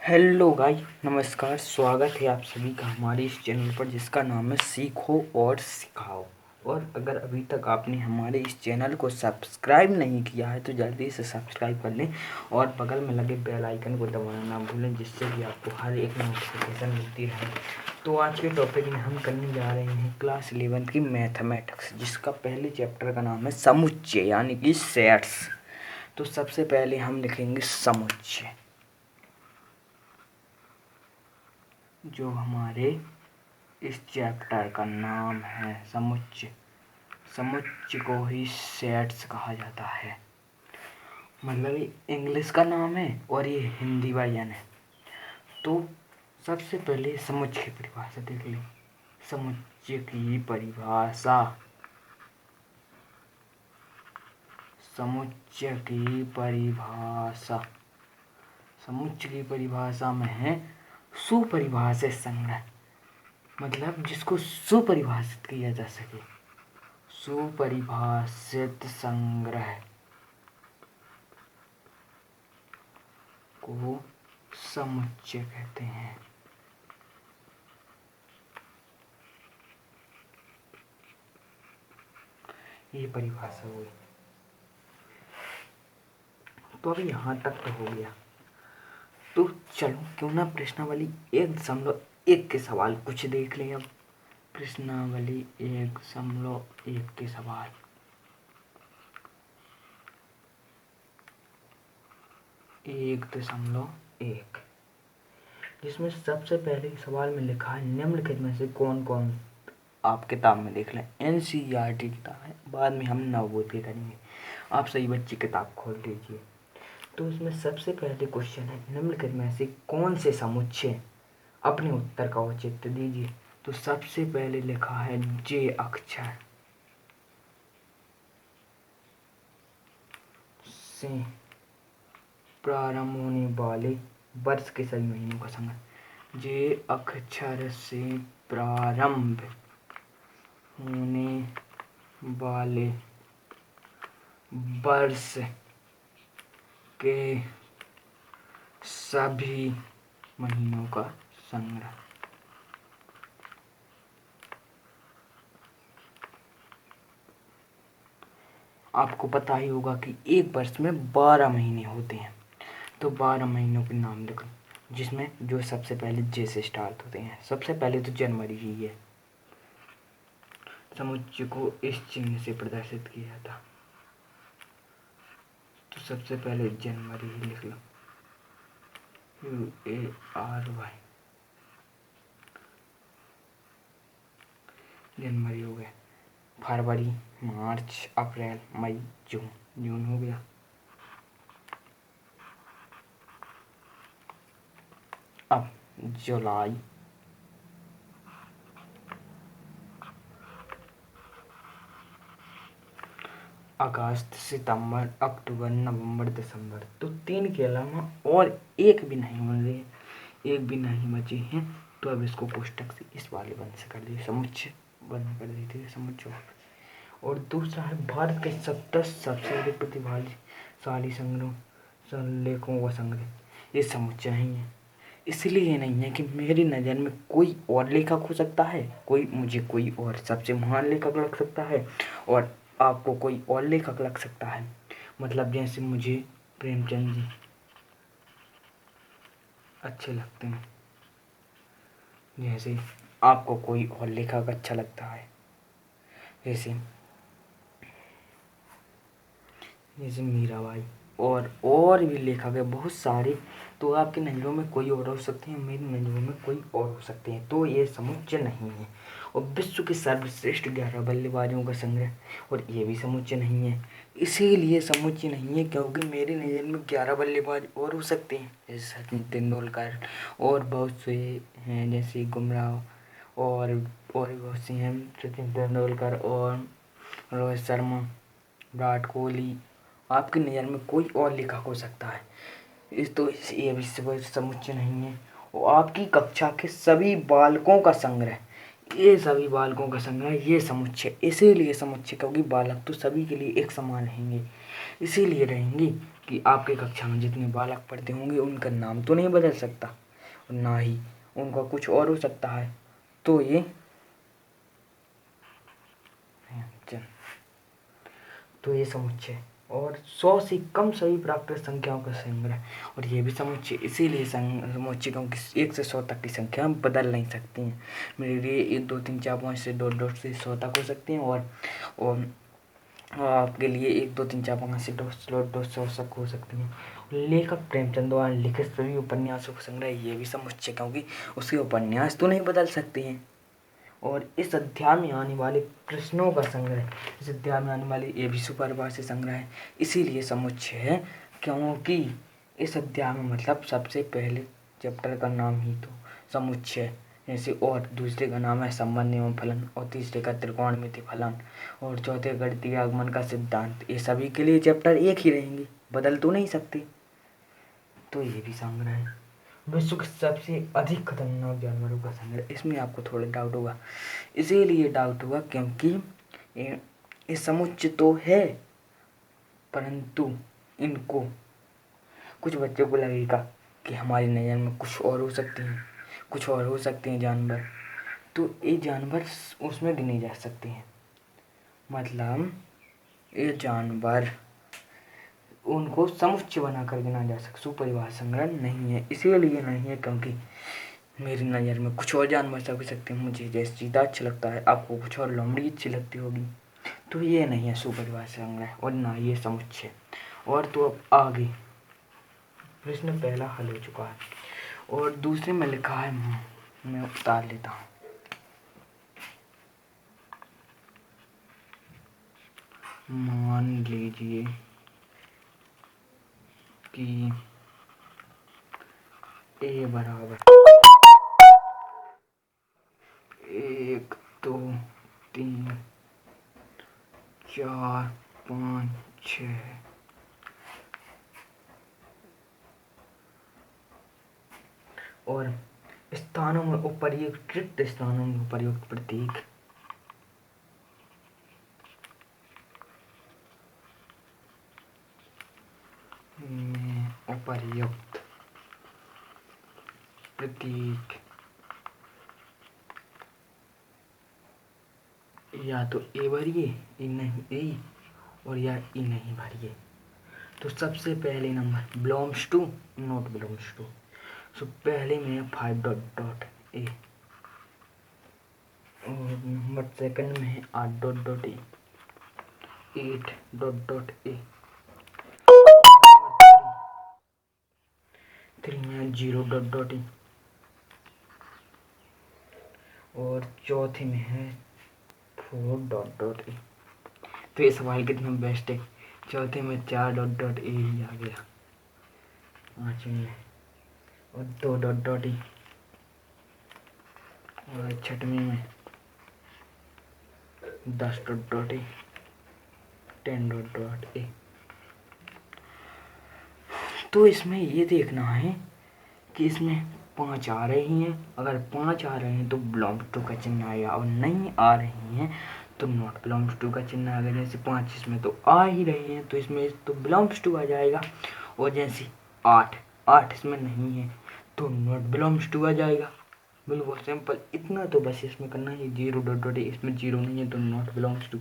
Hello guys, नमस्कार। स्वागत है आप सभी का हमारे इस चैनल पर जिसका नाम है सीखो और सिखाओ। और अगर अभी तक आपने हमारे इस चैनल को सब्सक्राइब नहीं किया है तो जल्दी से सब्सक्राइब कर लें और बगल में लगे बेल आइकन को दबाना ना भूलें, जिससे कि आपको हर एक नोटिफिकेशन मिलती रहे। तो आज के टॉपिक में हम करने जा रहे हैं क्लास 11 की मैथमेटिक्स, जिसका पहले चैप्टर का नाम है समुच्चय यानी कि सेट्स। तो सबसे पहले हम लिखेंगे समुच्चय, जो हमारे इस चैप्टर का नाम है समुच्चय। समुच्चय को ही सेट्स कहा जाता है, मतलब ये इंग्लिश का नाम है और ये हिंदी वर्जन है। तो सबसे पहले समुच्चय की परिभाषा देख लें। समुच्चय की परिभाषा, समुच्चय की परिभाषा, समुच्चय की परिभाषा में है सुपरिभाषित संग्रह, मतलब जिसको सुपरिभाषित किया जा सके। सुपरिभाषित संग्रह को समुच्चय कहते हैं। ये परिभाषा हुई। तो अभी यहाँ तक तो हो गया। तो चलो क्यों ना प्रश्नावली 1.1 के सवाल कुछ देख लें। अब प्रश्नावली 1.1 के सवाल। एक दशमलव एक, जिसमें सबसे पहले सवाल में लिखा है निम्नलिखित में से कौन कौन, आप किताब में देख लें, एनसीईआरटी किताब है, बाद में हम नवोदय करेंगे। आप सही बच्ची किताब खोल लीजिए। तो इसमें सबसे पहले क्वेश्चन है निम्नलिखित में से कौन से समुच्चय, अपने उत्तर का औचित्य दीजिए। तो सबसे पहले लिखा है जे अक्षर से प्रारंभ होने वाले वर्ष के सभी महीनों का संग्रह। जे अक्षर से प्रारंभ होने वाले वर्ष के सभी महीनों का संग्रह। आपको पता ही होगा कि एक वर्ष में 12 महीने होते हैं, तो 12 महीनों के नाम लिखो, जिसमें जो सबसे पहले जे से स्टार्ट होते हैं। सबसे पहले तो जनवरी ही है। समुच्चय को इस चिन्ह से प्रदर्शित किया था, तो सबसे पहले जनवरी ही लिख लो, UARY। जनवरी हो गया। फरवरी, मार्च, अप्रैल, मई, जून। जून हो गया। अब जुलाई, अगस्त, सितंबर, अक्टूबर, नवंबर, दिसंबर। तो 3 के अलावा और एक भी नहीं बन रही है, एक भी नहीं बची है। तो अब इसको कोष्टक से इस वाले बंद से कर दिए, समुच्चय बंद कर देते समुच्चय। और दूसरा है भारत के 70 सबसे अधिक प्रतिभाशाली संग्रह लेखों का संग्रह। ये समुच्चय नहीं है, इसलिए नहीं है कि मेरी नज़र में कोई और लेखक हो सकता है, मुझे कोई और सबसे महान लेखक लग सकता है और आपको कोई और लेखक लग सकता है। मतलब जैसे मुझे प्रेमचंद जी अच्छे लगते हैं, जैसे आपको कोई और लेखक अच्छा लगता है, जैसे जैसे मीराबाई। और भी लेखक है बहुत सारे। तो आपकी नज़रों में कोई और हो सकते हैं, मेरी नज़रों में कोई और हो सकते हैं। तो ये समुच्चय नहीं है। और विश्व के सर्वश्रेष्ठ 11 बल्लेबाजों का संग्रह, और ये भी समुच्चय नहीं है। इसीलिए समुच्चय नहीं है क्योंकि मेरी नज़र में 11 बल्लेबाज और हो सकते हैं, जैसे सचिन तेंदुलकर और बहुत से हैं, जैसे बुमराह और बहुत से हैं, सचिन तेंदुलकर और रोहित शर्मा, विराट कोहली। आपकी नज़र में कोई और लेखक हो सकता है। ये भी समुच्चय नहीं है। और आपकी कक्षा के सभी बालकों का संग्रह, ये सभी बालकों का संग्रह, ये समुच्चय। इसीलिए समुच्चय क्योंकि बालक तो सभी के लिए एक समान रहेंगे, इसीलिए रहेंगे। कि आपके कक्षा में जितने बालक पढ़ते होंगे उनका नाम तो नहीं बदल सकता और ना ही उनका कुछ और हो सकता है। तो ये समुच्चय और 100 से कम सभी प्राकृत संख्याओं का संग्रह। और ये भी समुच्चय इसीलिए समुच्चय क्योंकि 1 से 100 तक की संख्या हम बदल नहीं सकती हैं। मेरे लिए 1 2 3 4 5 से डॉट डॉट से 100 तक हो सकती हैं और आपके लिए 1 2 3 4 5 से डॉट डॉट 100 तक हो सकती हैं। लेखक प्रेमचंद द्वारा लिखित सभी उपन्यासों का संग्रह ये भी समुच्चय क्योंकि उसके उपन्यास तो नहीं बदल सकते हैं। और इस अध्याय में आने वाले प्रश्नों का संग्रह, इस अध्याय में आने वाले ये भी सुपरिभाषित संग्रह है, इसीलिए समुच्चय है क्योंकि इस अध्याय में मतलब सबसे पहले चैप्टर का नाम ही तो समुच्चय जैसे, और दूसरे का नाम है संबंध एवं फलन, और तीसरे का त्रिकोणमिति फलन, और चौथे गणितीय आगमन का सिद्धांत। ये सभी के लिए चैप्टर एक ही रहेंगे, बदल तो नहीं सकते। तो ये भी संग्रह है। विश्व के सबसे अधिक खतरनाक जानवरों का संग्रह, इसमें आपको थोड़ा डाउट होगा, इसीलिए डाउट हुआ क्योंकि ये समुच्चय तो है परंतु इनको कुछ बच्चों को लगेगा कि हमारी नज़र में कुछ और हो सकते हैं, कुछ और हो सकते हैं जानवर, तो ये जानवर उसमें गिने जा सकते हैं। मतलब ये जानवर उनको समुच्चय बनाकर गिना जा सकता, सुपरिवार संग्रह नहीं है। इसीलिए नहीं है क्योंकि मेरी नज़र में कुछ और जानवर सब हो सकते हैं। मुझे जैसे चीता अच्छा लगता है, आपको कुछ और लोमड़ी अच्छी लगती होगी, तो ये नहीं है सुपरिवार संग्रह और ना ये समुच्चय। और तो अब आगे प्रश्न पहला हल हो चुका है और दूसरे में लिखा है, मैं उतार लेता हूँ। मान लीजिए कि ए बराबर 1 2 3 4 5 6 और स्थानों में उपर्युक्त रिक्त स्थानों में उपर्युक्त प्रतीक में उपर्युक्त प्रतीक या तो ए भरिए, ए नहीं ए, और या ई नहीं भरिए। तो सबसे पहले number belongs to, not belongs to. So पहले में 5 डॉट डॉट ए और नंबर सेकंड में है 8 dot dot A, 8 dot dot A. 3 में 0 डॉट डॉट ए और चौथे में है 4 डॉट डॉट ए। तो ये सवाल कितना बेस्ट है, चौथे में 4 डॉट डॉट ए ही आ गया, पाँचवें में और 2 डॉट डॉट ए और छठवें में 10 dot dot A, 10 dot dot A. तो इसमें ये देखना है कि इसमें 5 आ रही हैं, अगर 5 आ रहे हैं तो बिलोंग्स टू का चिन्ह आएगा और नहीं आ रही हैं तो नॉट बिलोंग्स टू का चिन्ह आएगा। जैसे 5 इसमें तो आ ही रही हैं तो इसमें तो बिलोंग्स टू आ जाएगा, और जैसे 8 इसमें नहीं है तो नॉट बिलोंग्स टू आ जाएगा। बिल्कुल सिंपल, इतना तो बस इसमें करना है। 0 डॉट डॉट ए, इसमें 0 नहीं है तो नॉट बिलोंग्स टू,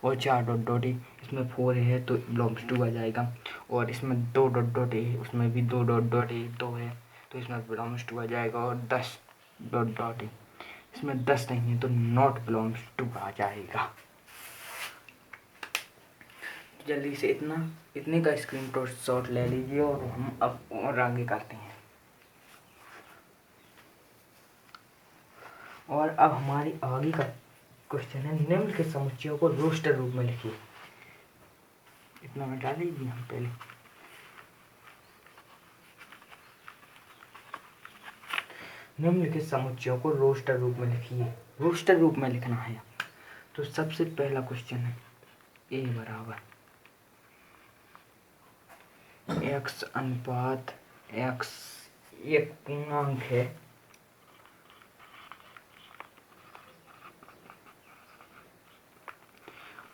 और 4 डॉट डॉट ए, इसमें 4 है तो बिलोंग्स टू आ जाएगा, और इसमें 2 डॉट डॉट ए, उसमें भी 2 डॉट डॉट ए 2 है तो इसमें बिलोंग्स टू आ जाएगा, और 10 डॉट डॉट ए, इसमें 10 नहीं है तो नॉट बिलोंग्स टू आ जाएगा। जल्दी से इतने का स्क्रीन शॉट ले लीजिए और हम अब और आगे करते हैं। और अब हमारी आगे का क्वेश्चन है, निम्न के समुच्चयों को रोस्टर रूप में लिखिए। इतना मिटा लीजिए हम पहले। निम्न के समुच्चयों को रोस्टर रूप में लिखिए, रोस्टर रूप में लिखना है। तो सबसे पहला क्वेश्चन है ए बराबर x अनुपात x एक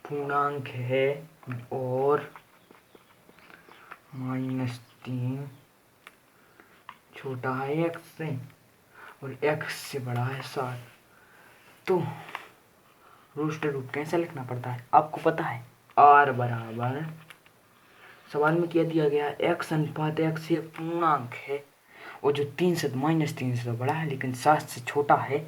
पूर्णांक है, और -3 छोटा है x से और x से बड़ा है 7। तो रोस्टर रूप कैसे लिखना पड़ता है आपको पता है। r बराबर, सवाल में क्या दिया गया है, x अनुपात x ये पूर्णांक है और जो -3 से तो बड़ा है लेकिन 7 से छोटा है,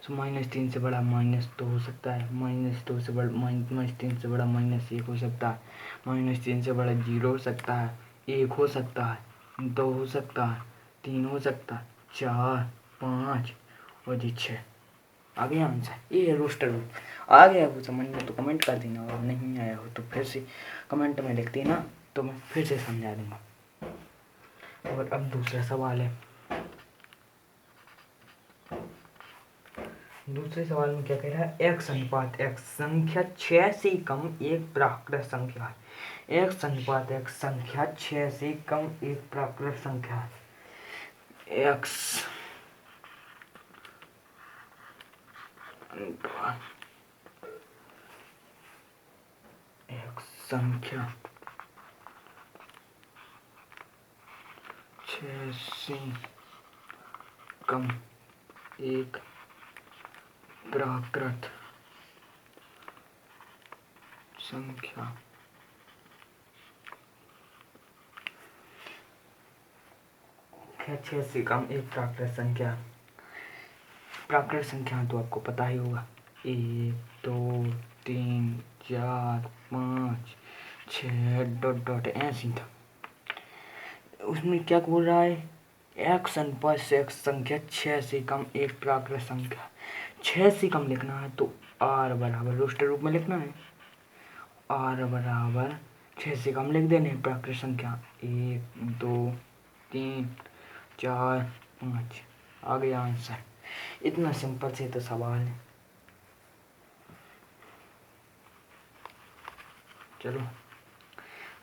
तो -3 से बड़ा -2 हो सकता है, -2 से बड़ा -3 से बड़ा -1 हो सकता है, -3 से बड़ा 0 हो सकता है, 1 हो सकता है, 2 हो सकता है, 3 हो सकता है, 4, 5 और 6। आ गया आंसर। ये है रोस्टर रूप। आ गया वो समझ में तो कमेंट कर देना, और नहीं आया हो तो फिर से कमेंट में लिख देना, तो मैं फिर से समझा दूंगा। और अब दूसरा सवाल है। दूसरे सवाल में क्या कह रहा है, x अनुपात x संख्या 6 से कम एक प्राकृत संख्या है। x अनुपात x संख्या 6 से कम एक प्राकृत संख्या है। x अनुपात x संख्या 6 से कम एक प्राकृत संख्या है। 6 से कम एक प्राकृत संख्या। प्राकृत संख्या तो आपको पता ही होगा, 1, 2, 3, 4, 5, 6 डॉट डॉट ऐसे था। उसमें क्या बोल रहा है, x अनुपात x संख्या 6 से कम एक प्राकृत संख्या। 6 से कम लिखना है तो r बराबर रोस्टर रूप में लिखना है। r बराबर 6 से कम लिख देने प्राकृत संख्या 1, 2, 3, 4, 5। आ गया आंसर। इतना सिंपल से तो सवाल है। चलो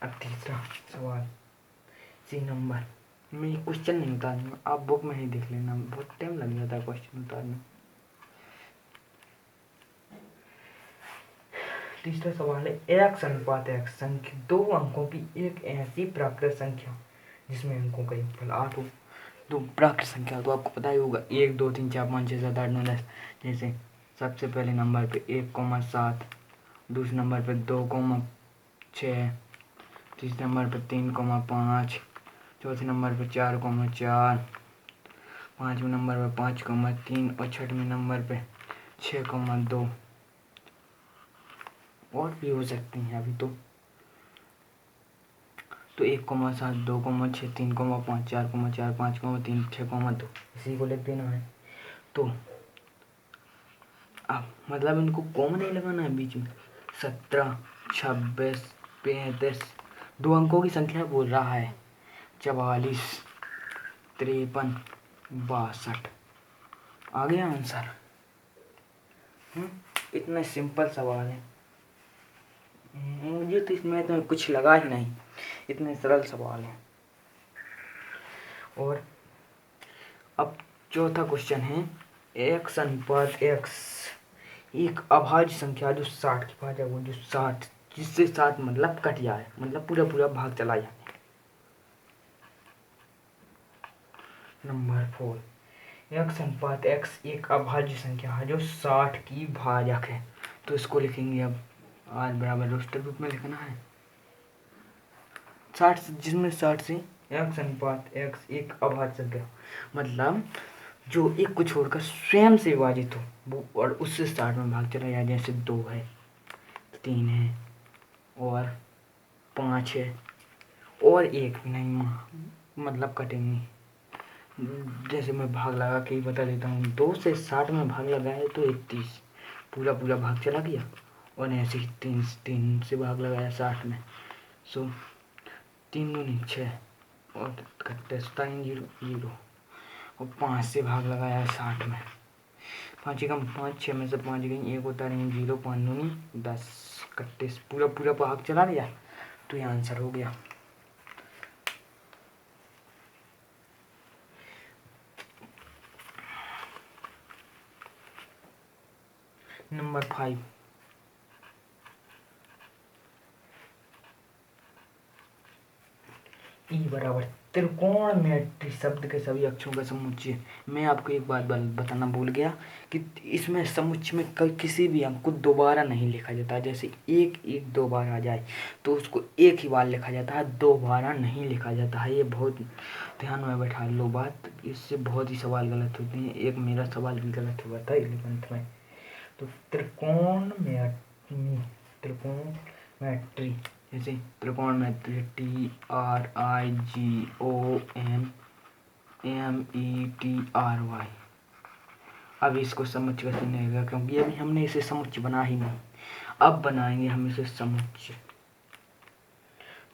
अब तीसरा सवाल, सी नंबर में क्वेश्चन नहीं उतारूंगा, आप बुक में ही देख लेना, बहुत टाइम लग जाता है क्वेश्चन उतारने। तीसरा सवाल है, x अनुपात x संख्या 2 अंकों की एक ऐसी प्राकृत संख्या जिसमें अंकों का योगफल 8 हो। तो प्राकृत संख्या तो आपको पता ही होगा, 1, 2, 3, 4, 5, 6, 7, 8, 9, 10। जैसे सबसे पहले नंबर पे 1,7, दूसरे नंबर पे 2,6, तीसरे नंबर पे 3,5, चौथे नंबर पे 4,4, पाँचवें नंबर पे 5,3 और छठवें नंबर पे 6,2। और भी हो सकती हैं अभी तो 1,7, 2,6, 3,5, 4,4, 5,3, 6,2 इसी को लिख देना है। तो अब मतलब इनको कॉमन नहीं लगाना है बीच में। 17, 26, 35 दो अंकों की संख्या बोल रहा है, 44, 53, 62। आ गया आंसर। इतना सिंपल सवाल है, मुझे तो इसमें तो कुछ लगा ही नहीं, इतने सरल सवाल है। और अब चौथा क्वेश्चन है, x अनुपात x एक अभाज्य संख्या जो 60 की भाज्य वो जो 60 जिससे 60 मतलब कट जाए, मतलब पूरा पूरा भाग चला जाए। नंबर 4, x अनुपात x एक अभाज्य संख्या है जो 60 की भाजक है। तो इसको लिखेंगे अब r बराबर रोस्टर रूप में लिखना है 60 से, जिसमें 60 से x अनुपात x एक अभाज्य संख्या मतलब जो एक को छोड़कर स्वयं से विभाजित हो वो, और उससे 60 में भाग चला जाए। जैसे 2 है, 3 है और 5 है और 1 भी नहीं, मतलब कटेंगे। जैसे मैं भाग लगा के ही बता देता हूँ, 2 से 60 में भाग लगाया तो 31 पूरा पूरा भाग चला गया, और ऐसे ही 3 से भाग लगाया 60 में, सो 3 दूनी 6 और कट्टे 0 0 और 5 से भाग लगाया 60 में, 5 एकम 5, 6 में से 5 गई, 1 होता नहीं 0, 5 दूनी 10 कट्टे पूरा पूरा भाग चला गया। तो ये आंसर हो गया। नंबर 5, बराबर त्रिकोणमिति शब्द के सभी अक्षरों का समुच्चय। मैं आपको एक बात बताना भूल गया कि इसमें समुच्चय में किसी भी अंक को दोबारा नहीं लिखा जाता। जैसे एक एक दो बार आ जाए तो उसको एक ही बार लिखा जाता है, दोबारा नहीं लिखा जाता है। ये बहुत ध्यान में बैठा लो बात, इससे बहुत ही सवाल गलत होते हैं। एक मेरा सवाल भी गलत हुआ था 11th में। तो त्रिकोणमिति जैसे त्रिकोणमिति TRIGONMETRY। अब इसको समुच्चय कैसे बनेगा, क्योंकि अभी हमने इसे समुच्चय बना ही नहीं। अब बनाएंगे हम इसे समुच्चय।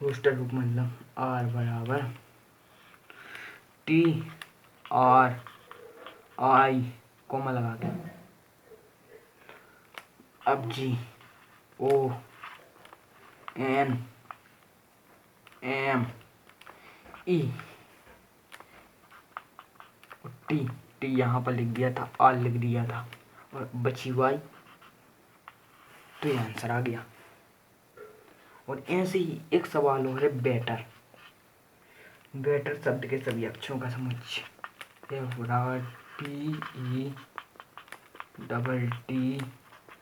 रोस्टर रूप मतलब R बराबर TRI कोमा लगा के, अब GONME टी यहाँ पर लिख दिया था, आर लिख दिया था और बची वाई, तो ये आंसर आ गया। और ऐसे ही एक सवाल और है बेटर। बेटर शब्द के सभी अक्षरों का समुच्चय।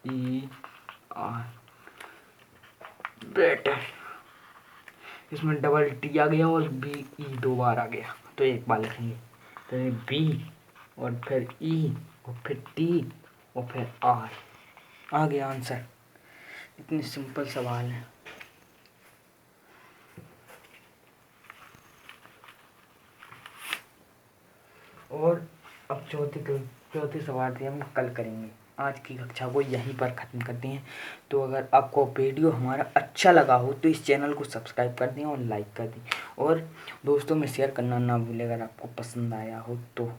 BETTER। बेटर, इसमें डबल टी आ गया और BE दो बार आ गया, तो एक बार लिखेंगे। तो ये बी और फिर ई और फिर टी और फिर आर, आ गया आंसर। इतनी सिंपल सवाल है। और अब चौथी सवाल थी, हम कल करेंगे। आज की कक्षा को यहीं पर ख़त्म करते हैं। तो अगर आपको वीडियो हमारा अच्छा लगा हो तो इस चैनल को सब्सक्राइब कर दें और लाइक कर दें, और दोस्तों में शेयर करना ना भूलें अगर आपको पसंद आया हो तो।